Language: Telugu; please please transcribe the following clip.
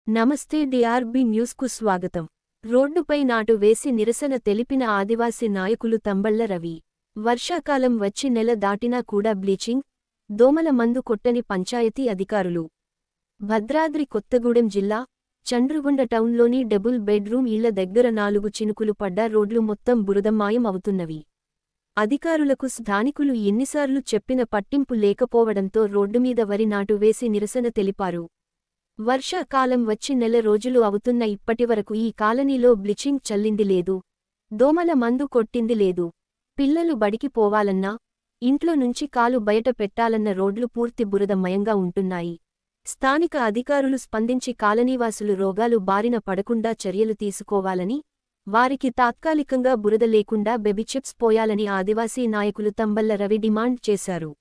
నమస్తే డిఆర్బి న్యూస్కు స్వాగతం. రోడ్డుపై నాటు వేసి నిరసన తెలిపిన ఆదివాసీ నాయకులు తంబళ్ల రవి. వర్షాకాలం వచ్చి నెల దాటినా కూడా బ్లీచింగ్, దోమల మందు కొట్టని పంచాయతీ అధికారులు. భద్రాద్రి కొత్తగూడెం జిల్లా చండ్రుగుండ టౌన్లోని డబుల్ బెడ్రూమ్ ఇళ్ల దగ్గర 4 చినుకులు పడ్డా రోడ్లు మొత్తం బురదమయం అవుతున్నవి. అధికారులకు స్థానికులు ఎన్నిసార్లు చెప్పిన పట్టింపు లేకపోవడంతో రోడ్డుమీద వరి నాటు వేసి నిరసన తెలిపారు. వర్షాకాలం వచ్చి నెల రోజులు అవుతున్న ఇప్పటివరకు ఈ కాలనీలో బ్లీచింగ్ చల్లింది లేదు, దోమల మందు కొట్టింది లేదు. పిల్లలు బడికి పోవాలన్నా, ఇంట్లో నుంచి కాలు బయట పెట్టాలన్న రోడ్లు పూర్తి బురదమయంగా ఉంటున్నాయి. స్థానిక అధికారులు స్పందించి కాలనీవాసులు రోగాలు బారిన పడకుండా చర్యలు తీసుకోవాలని, వారికి తాత్కాలికంగా బురద లేకుండా బేబీ చిప్స్ పోయాలని ఆదివాసీ నాయకులు తంబళ్ల రవి డిమాండ్ చేశారు.